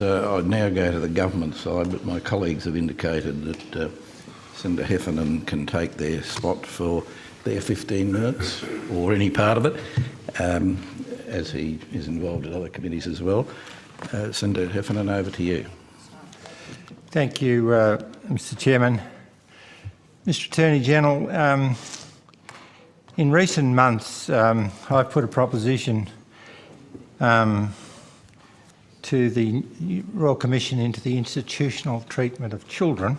I now go to the government side, but my colleagues have indicated that Senator Heffernan can take their spot for their 15 minutes, or any part of it, as he is involved in other committees as well. Senator Heffernan, over to you. Thank you, Mr Chairman. Mr Attorney General, in recent months I've put a proposition to the Royal Commission into the institutional treatment of children.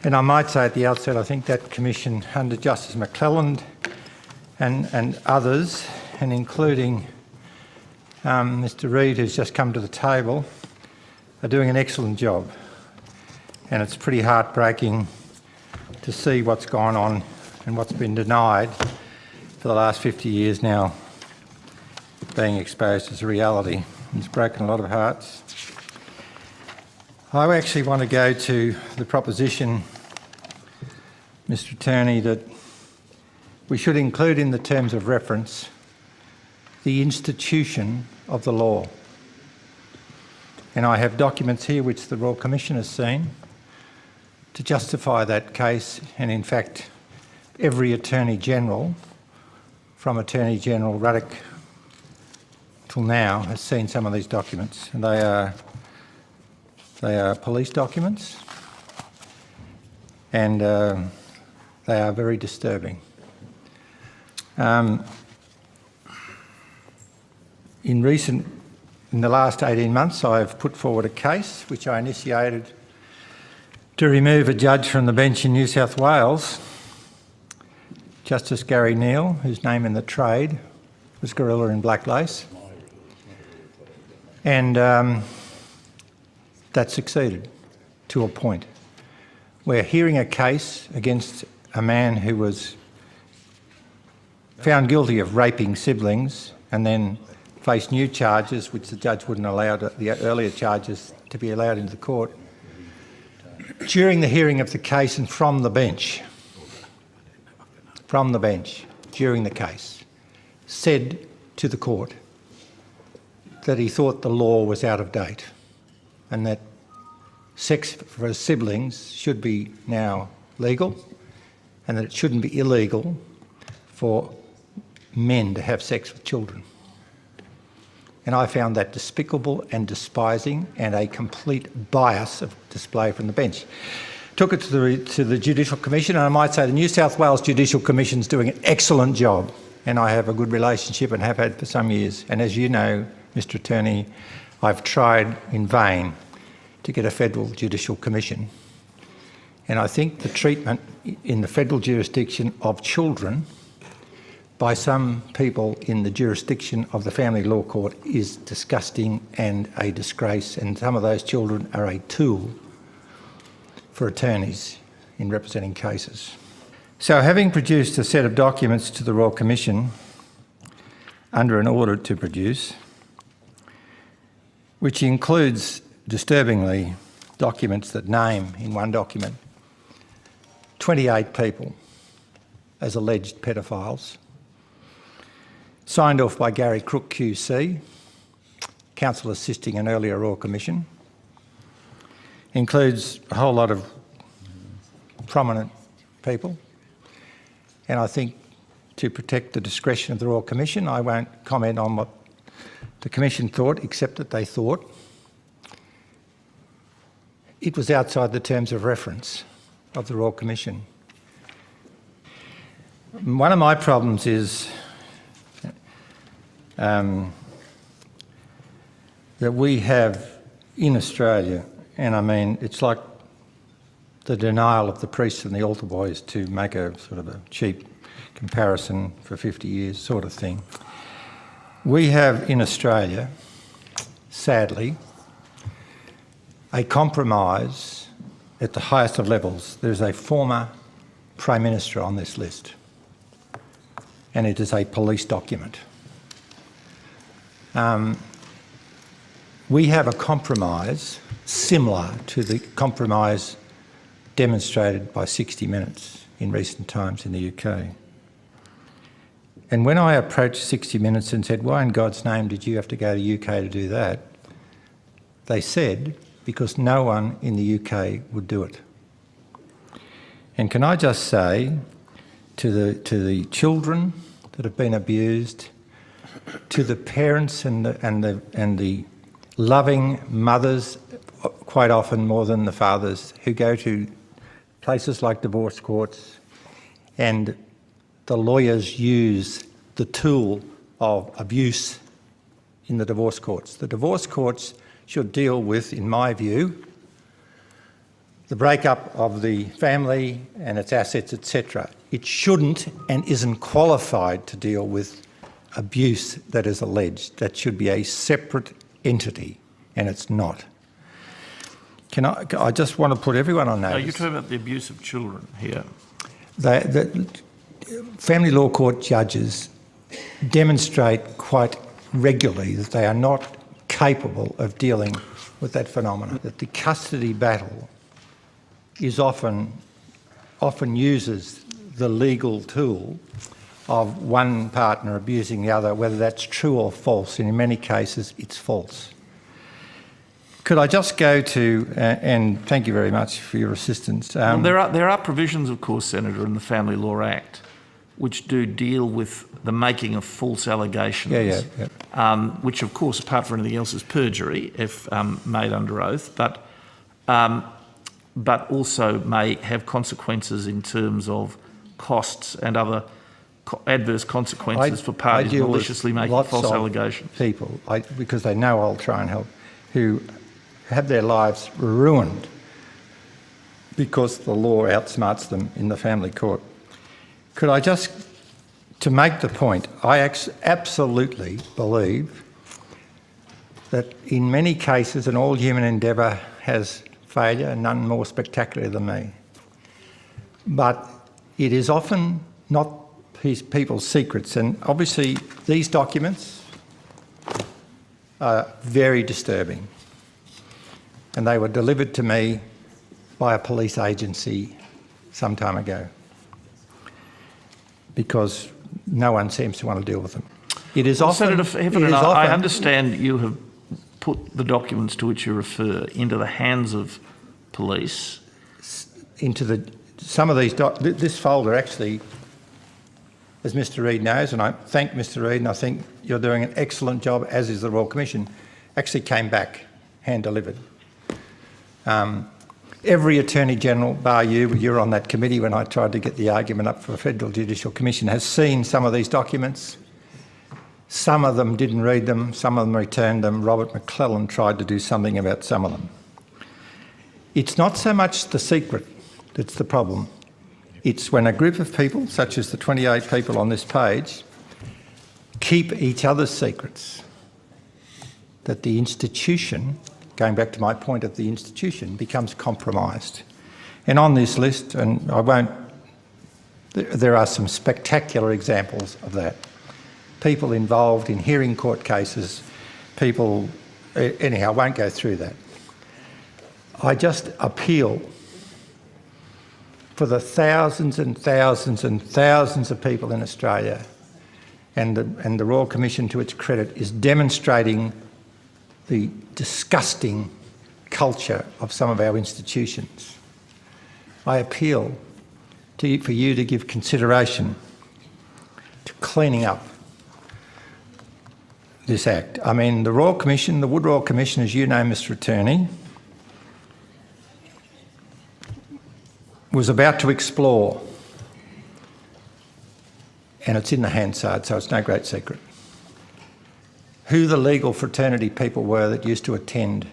And I might say at the outset, I think that commission under Justice McClelland and others, and including Mr Reid, who's just come to the table, are doing an excellent job. And it's pretty heartbreaking to see what's gone on and what's been denied for the last 50 years now being exposed as a reality. It's broken a lot of hearts. I actually want to go to the proposition, Mr Attorney, that we should include in the terms of reference the institution of the law. And I have documents here which the Royal Commission has seen to justify that case, and in fact every Attorney General, from Attorney General Ruddock till now, has seen some of these documents, and they are police documents, and they are very disturbing. In the last 18 months, I've put forward a case which I initiated to remove a judge from the bench in New South Wales, Justice Gary Neal, whose name in the trade was Gorilla in Black Lace. And that succeeded to a point. We're hearing a case against a man who was found guilty of raping siblings and then faced new charges which the judge wouldn't allow the earlier charges to be allowed into the court. During the hearing of the case and from the bench, during the case, said to the court that he thought the law was out of date and that sex for siblings should be now legal and that it shouldn't be illegal for men to have sex with children. And I found that despicable and despising and a complete bias of display from the bench. Took it to the Judicial Commission, and I might say the New South Wales Judicial Commission is doing an excellent job, and I have a good relationship and have had for some years. And as you know, Mr Attorney, I've tried in vain to get a federal judicial commission. And I think the treatment in the federal jurisdiction of children by some people in the jurisdiction of the Family Law Court is disgusting and a disgrace, and some of those children are a tool for attorneys in representing cases. So having produced a set of documents to the Royal Commission under an order to produce, which includes, disturbingly, documents that name in one document 28 people as alleged pedophiles, signed off by Gary Crook QC, counsel assisting an earlier Royal Commission, includes a whole lot of prominent people, and I think to protect the discretion of the Royal Commission, I won't comment on what the Commission thought, except that they thought it was outside the terms of reference of the Royal Commission. One of my problems is that we have in Australia, and I mean it's like the denial of the priests and the altar boys, to make a sort of a cheap comparison for 50 years sort of thing. We have in Australia, sadly, a compromise at the highest of levels. There's a former Prime Minister on this list, and it is a police document. We have a compromise similar to the compromise demonstrated by 60 Minutes in recent times in the UK. And when I approached 60 Minutes and said, why in God's name did you have to go to the UK to do that? They said because no one in the UK would do it. And can I just say to the children that have been abused, to the parents and the loving mothers, quite often more than the fathers, who go to places like divorce courts, and the lawyers use the tool of abuse in the divorce courts. The divorce courts should deal with, in my view, the breakup of the family and its assets, etc. It shouldn't and isn't qualified to deal with abuse that is alleged. That should be a separate entity, and it's not. I just want to put everyone on notice. Are you talking about the abuse of children here? The family law court judges demonstrate quite regularly that they are not capable of dealing with that phenomenon, that the custody battle is often uses the legal tool of one partner abusing the other, whether that's true or false, and in many cases it's false. Could I just go to, and thank you very much for your assistance. Well, there are provisions, of course, Senator, in the Family Law Act which do deal with the making of false allegations, which, of course, apart from anything else, is perjury if made under oath, but also may have consequences in terms of costs and other adverse consequences for parties maliciously making false allegations. People, because they know I'll try and help, who have their lives ruined because the law outsmarts them in the family court. Could I just, to make the point, I absolutely believe that in many cases, and all human endeavour has failure, none more spectacular than me, but it is often not people's secrets, and obviously these documents are very disturbing, and they were delivered to me by a police agency some time ago because no one seems to want to deal with them. It is often... Senator Heffernan, I understand you have put the documents to which you refer into the hands of police. Some of these... This folder actually, as Mr Reid knows, and I thank Mr Reid, and I think you're doing an excellent job, as is the Royal Commission, actually came back hand-delivered. Every Attorney-General, bar you, you're on that committee when I tried to get the argument up for a Federal Judicial Commission, has seen some of these documents. Some of them didn't read them, some of them returned them. Robert McClellan tried to do something about some of them. It's not so much the secret that's the problem. It's when a group of people, such as the 28 people on this page, keep each other's secrets, that the institution, going back to my point of the institution, becomes compromised. And on this list, and I won't, there are some spectacular examples of that. People involved in hearing court cases, people, anyhow, I won't go through that. I just appeal for the thousands and thousands and thousands of people in Australia, and the Royal Commission, to its credit, is demonstrating the disgusting culture of some of our institutions. I appeal for you to give consideration to cleaning up this Act. I mean, the Royal Commission, the Wood Royal Commission, as you know, Mr Attorney, was about to explore, and it's in the Hansard, so it's no great secret, who the legal fraternity people were that used to attend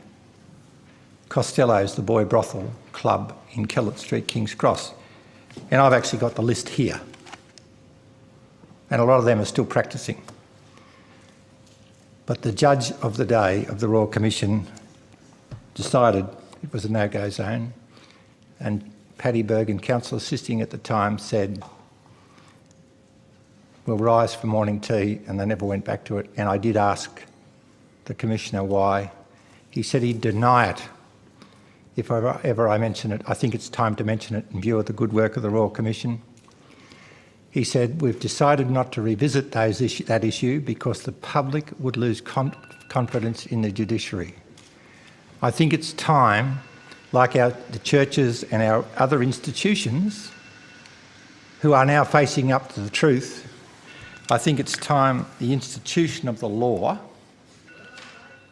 Costello's, the boy brothel club in Kellett Street, King's Cross. And I've actually got the list here. And a lot of them are still practising. But the judge of the day of the Royal Commission decided it was a no-go zone, and Paddy Bergen, counsel assisting at the time, said, "We'll rise for morning tea," and they never went back to it. And I did ask the Commissioner why. He said he'd deny it if ever I mention it. I think it's time to mention it in view of the good work of the Royal Commission. He said, "We've decided not to revisit that issue because the public would lose confidence in the judiciary." I think it's time, like the churches and our other institutions who are now facing up to the truth, I think it's time the institution of the law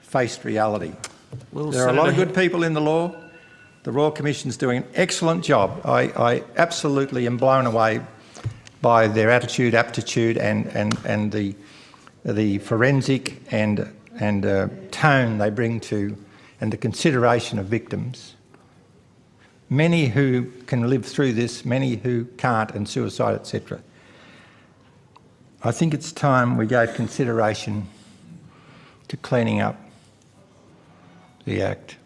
faced reality. Well, there are a lot of Senator, good people in the law. The Royal Commission's doing an excellent job. I absolutely am blown away by their attitude, aptitude and the forensic and tone they bring to and the consideration of victims. Many who can live through this, many who can't, and suicide, etc. I think it's time we gave consideration to cleaning up the Act.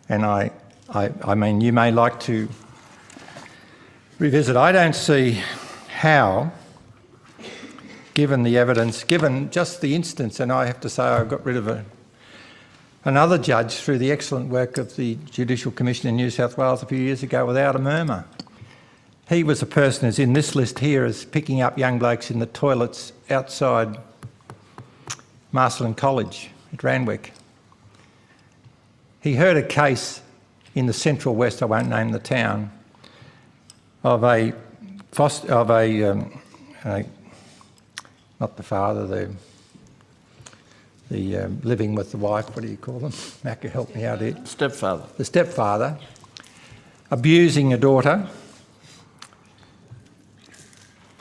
And I mean, you may like to revisit. I don't see how, given the evidence, given just the instance, and I have to say I got rid of another judge through the excellent work of the Judicial Commission in New South Wales a few years ago without a murmur. He was a person who's in this list here as picking up young blokes in the toilets outside Marsland College at Randwick. He heard a case in the Central West, I won't name the town, of not the father, the living with the wife, what do you call them? Macca, help me out here. Stepfather. The stepfather abusing a daughter.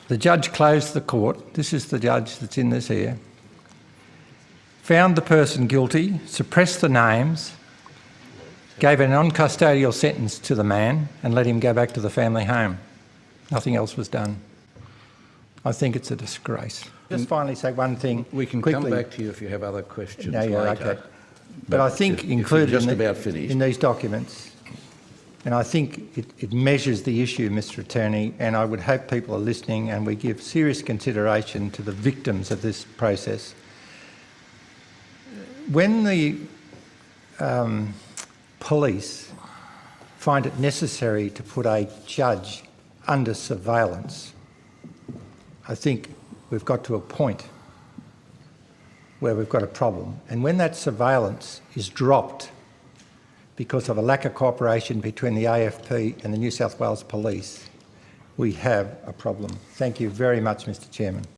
The judge closed the court. This is the judge that's in this here. Found the person guilty, suppressed the names, gave a non-custodial sentence to the man and let him go back to the family home. Nothing else was done. I think it's a disgrace. Just finally say one thing. We can quickly. come back to you if you have other questions yeah, later. okay. But I think included in these documents, and I think it measures the issue, Mr Attorney, and I would hope people are listening and we give serious consideration to the victims of this process. When the police find it necessary to put a judge under surveillance, I think we've got to a point where we've got a problem. And when that surveillance is dropped because of a lack of cooperation between the AFP and the New South Wales Police, we have a problem. Thank you very much, Mr Chairman.